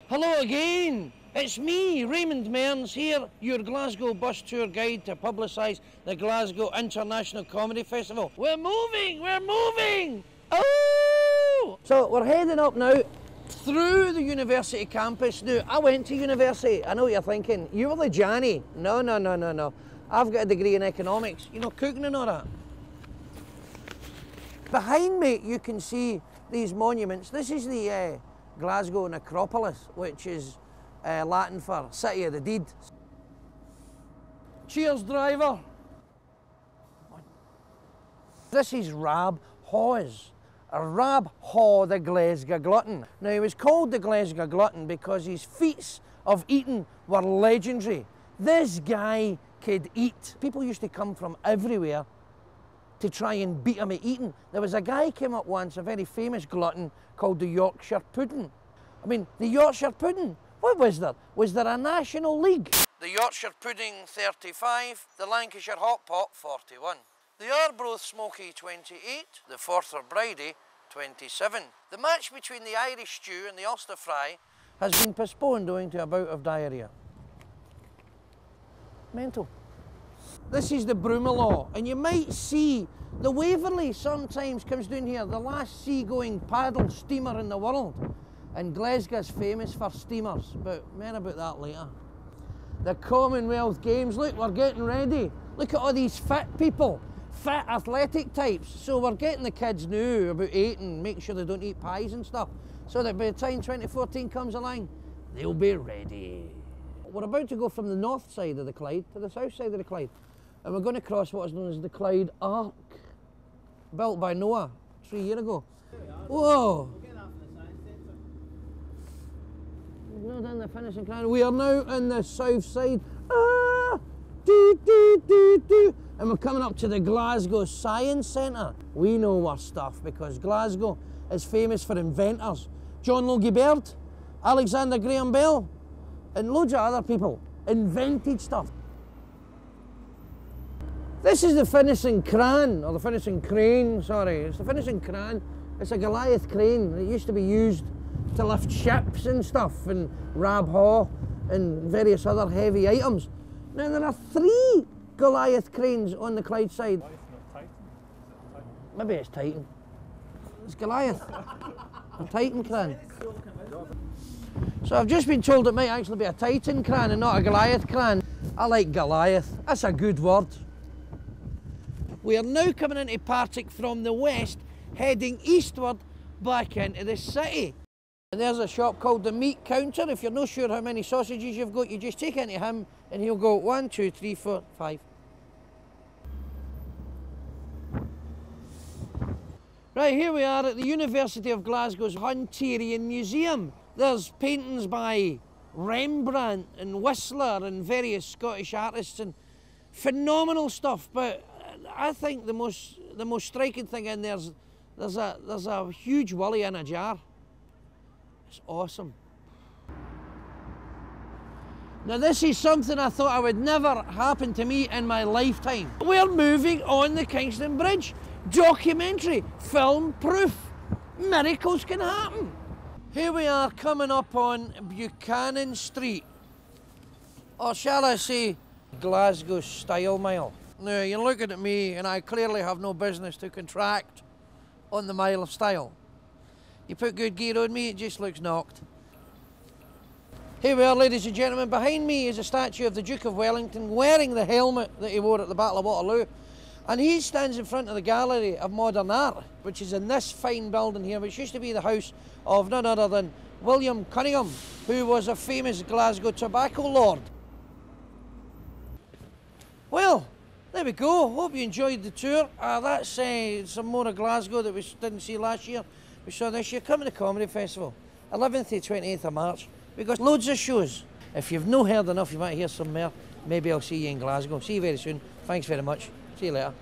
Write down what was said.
Hello again, it's me, Raymond Mearns here, your Glasgow bus tour guide to publicise the Glasgow International Comedy Festival. We're moving! Oh! So we're heading up now through the university campus. Now, I went to university, I know what you're thinking. You were the Janny. No. I've got a degree in economics, you know, cooking and all that. Behind me you can see these monuments. This is the Glasgow Acropolis, which is Latin for City of the Dead. Cheers, driver. This is Rab Hawes. Rab Haw, the Glasgow Glutton. Now, he was called the Glasgow Glutton because his feats of eating were legendary. This guy could eat. People used to come from everywhere to try and beat him at eating. There was a guy came up once, a very famous glutton, called the Yorkshire Pudding. I mean, the Yorkshire Pudding, what was there? Was there a national league? The Yorkshire Pudding 35, the Lancashire Hot Pot 41. The Arbroath Smoky 28, the Forther Bridie 27. The match between the Irish stew and the Ulster fry has been postponed owing to a bout of diarrhoea. Mental. This is the Broomielaw, and you might see the Waverley sometimes comes down here, the last seagoing paddle steamer in the world. And Glasgow's famous for steamers, but more about that later. The Commonwealth Games, look, we're getting ready. Look at all these fit people, fit athletic types. So we're getting the kids now about 8 and making sure they don't eat pies and stuff, so that by the time 2014 comes along, they'll be ready. We're about to go from the north side of the Clyde to the south side of the Clyde. And we're going to cross what is known as the Clyde Arc, built by Noah 3 years ago. Whoa! We've not done the finishing crown. We are now in the south side. Ah! And we're coming up to the Glasgow Science Centre. We know our stuff because Glasgow is famous for inventors. John Logie Baird, Alexander Graham Bell, and loads of other people invented stuff. This is the finishing crane, or the finishing crane, sorry. It's the finishing crane. It's a Goliath crane. It used to be used to lift ships and stuff, and Rab Haw, and various other heavy items. Now there are 3 Goliath cranes on the Clyde side. Why it's not Titan? Is it Titan? Maybe it's Titan. It's Goliath. A Titan crane. So I've just been told it might actually be a Titan crane and not a Goliath crane. I like Goliath. That's a good word. We are now coming into Partick from the west, heading eastward back into the city. And there's a shop called the Meat Counter. If you're not sure how many sausages you've got, you just take it into him and he'll go 1, 2, 3, 4, 5. Right, here we are at the University of Glasgow's Hunterian Museum. There's paintings by Rembrandt and Whistler and various Scottish artists and phenomenal stuff, but I think the most striking thing in there's a huge willy in a jar. It's awesome. Now this is something I thought I would never happen to me in my lifetime. We're moving on the Kingston Bridge. Documentary, film proof. Miracles can happen. Here we are coming up on Buchanan Street, or shall I say Glasgow Style Mile. Now you're looking at me and I clearly have no business to contract on the Mile of Style. You put good gear on me, it just looks knocked. Here we are, ladies and gentlemen. Behind me is a statue of the Duke of Wellington wearing the helmet that he wore at the Battle of Waterloo. And he stands in front of the Gallery of Modern Art, which is in this fine building here, which used to be the house of none other than William Cunningham, who was a famous Glasgow tobacco lord. Well, there we go. Hope you enjoyed the tour. That's some more of Glasgow that we didn't see last year. We saw this year. Come to the Comedy Festival, 11th to 28th of March. We've got loads of shows. If you've not heard enough, you might hear some more. Maybe I'll see you in Glasgow. See you very soon. Thanks very much. See you later.